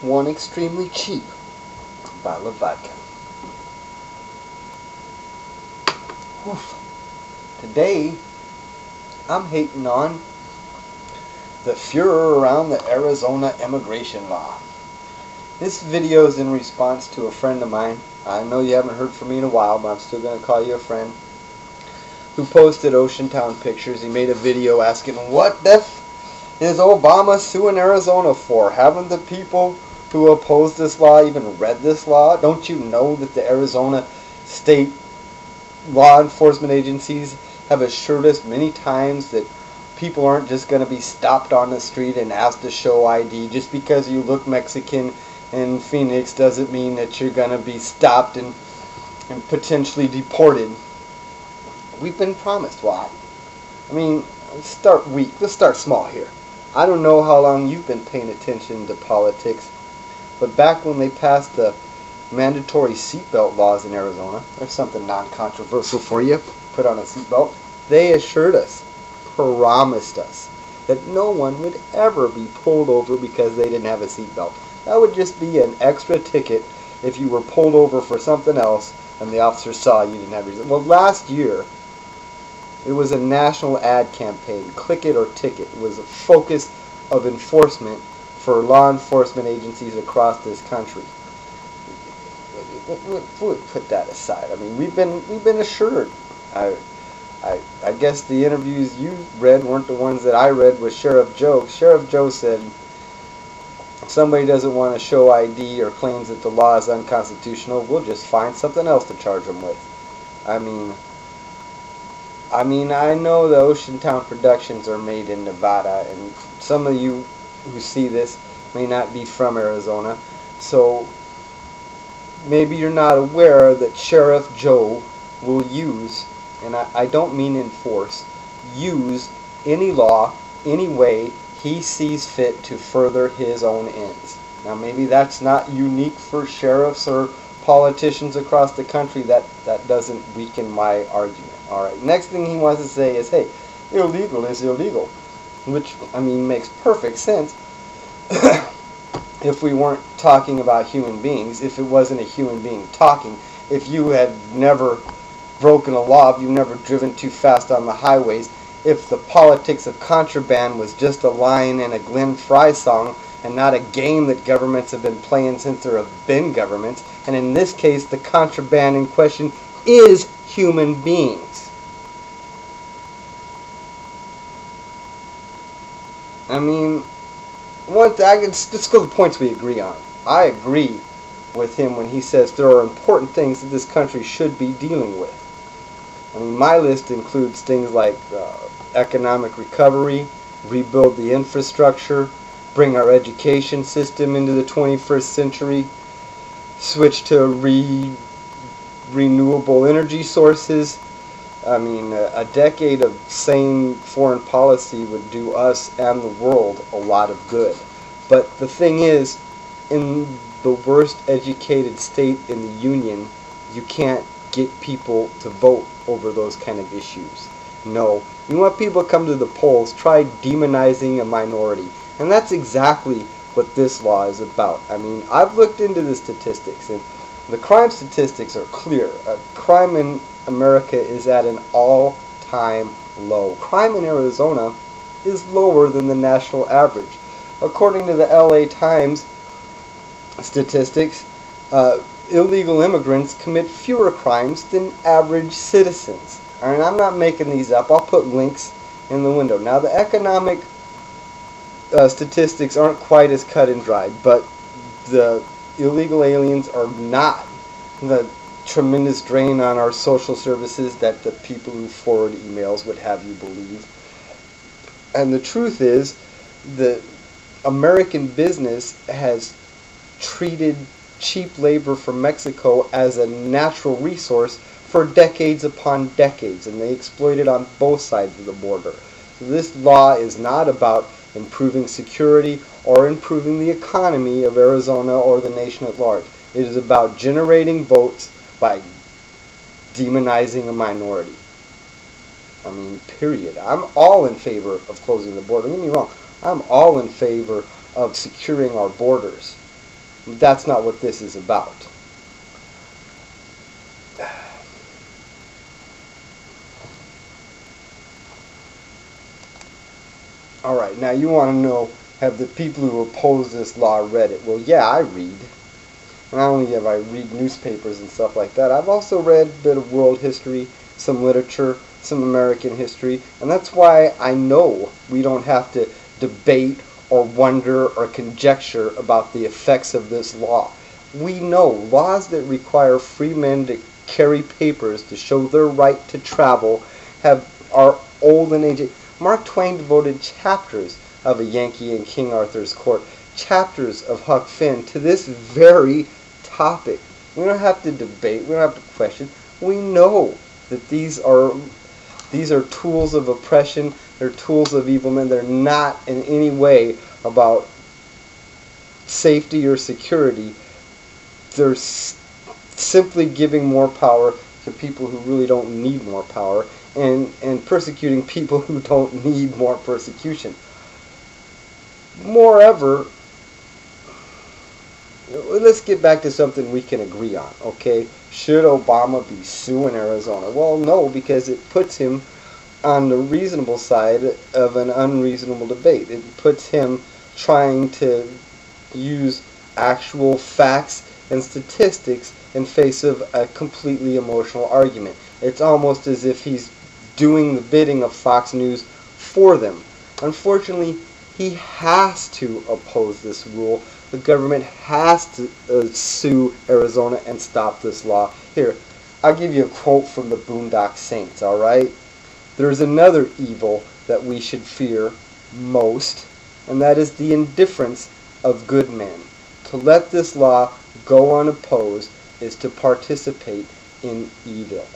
one extremely cheap bottle of vodka. Oof. Today, I'm hating on the furor around the Arizona immigration law. This video is in response to a friend of mine. I know you haven't heard from me in a while, but I'm still going to call you a friend, who posted Oceantown pictures. He made a video asking, what the f is Obama suing Arizona for? Haven't the people who oppose this law even read this law? Don't you know that the Arizona state law enforcement agencies have assured us many times that people aren't just going to be stopped on the street and asked to show ID? Just because you look Mexican in Phoenix doesn't mean that you're going to be stopped and potentially deported. We've been promised. Why? I mean, let's start weak. Let's start small here. I don't know how long you've been paying attention to politics, but back when they passed the mandatory seatbelt laws in Arizona, there's something non-controversial for you. Put on a seatbelt. They assured us, promised us, that no one would ever be pulled over because they didn't have a seatbelt. That would just be an extra ticket if you were pulled over for something else and the officer saw you didn't have your seatbelt. Well, last year, it was a national ad campaign, Click It or Ticket. It was a focus of enforcement for law enforcement agencies across this country. We'll put that aside. I mean, we've been assured. I guess the interviews you read weren't the ones that I read with Sheriff Joe. Sheriff Joe said if somebody doesn't want to show ID or claims that the law is unconstitutional, we'll just find something else to charge them with. I mean, I know the Oceantown productions are made in Nevada, and some of you who see this may not be from Arizona, so maybe you're not aware that Sheriff Joe will use, and I don't mean enforce, use any law, any way he sees fit to further his own ends. Now maybe that's not unique for sheriffs or politicians across the country. That doesn't weaken my argument. Alright, next thing he wants to say is, hey, illegal is illegal. Which, I mean, makes perfect sense if we weren't talking about human beings, if it wasn't a human being talking. If you had never broken a law, if you've never driven too fast on the highways, if the politics of contraband was just a line in a Glenn Frey song and not a game that governments have been playing since there have been governments, and in this case the contraband in question is human beings. I mean, let's go to the points we agree on. I agree with him when he says there are important things that this country should be dealing with. I mean, my list includes things like economic recovery, rebuild the infrastructure, bring our education system into the 21st century, switch to renewable energy sources. I mean, a decade of sane foreign policy would do us and the world a lot of good. But the thing is, in the worst educated state in the Union, you can't get people to vote over those kind of issues. No. You want people to come to the polls, try demonizing a minority. And that's exactly what this law is about. I mean, I've looked into the statistics, and the crime statistics are clear. Crime in America is at an all-time low. Crime in Arizona is lower than the national average. According to the LA Times statistics, illegal immigrants commit fewer crimes than average citizens. And I'm not making these up. I'll put links in the window. Now, the economic statistics aren't quite as cut and dried, but the illegal aliens are not the tremendous drain on our social services that the people who forward emails would have you believe. And the truth is that American business has treated cheap labor from Mexico as a natural resource for decades upon decades, and they exploit it on both sides of the border. So this law is not about improving security or improving the economy of Arizona or the nation at large. It is about generating votes by demonizing a minority. I mean, period. I'm all in favor of closing the border. Don't get me wrong. I'm all in favor of securing our borders. That's not what this is about. Alright, now you want to know, have the people who oppose this law read it? Well, yeah, I read. Not only have I read newspapers and stuff like that, I've also read a bit of world history, some literature, some American history, and that's why I know we don't have to debate or wonder or conjecture about the effects of this law. We know laws that require free men to carry papers to show their right to travel are old and ancient. Mark Twain devoted chapters of A Yankee in King Arthur's Court, chapters of Huck Finn, to this very topic. We don't have to debate, we don't have to question. We know that these are tools of oppression, they're tools of evil men. They're not in any way about safety or security. They're simply giving more power to people who really don't need more power, and persecuting people who don't need more persecution. Moreover, let's get back to something we can agree on, okay? Should Obama be suing Arizona? Well, no, because it puts him on the reasonable side of an unreasonable debate. It puts him trying to use actual facts and statistics in face of a completely emotional argument. It's almost as if he's doing the bidding of Fox News for them. Unfortunately, he has to oppose this rule. The government has to sue Arizona and stop this law. Here, I'll give you a quote from the Boondock Saints, alright? There's another evil that we should fear most, and that is the indifference of good men. To let this law go unopposed is to participate in evil.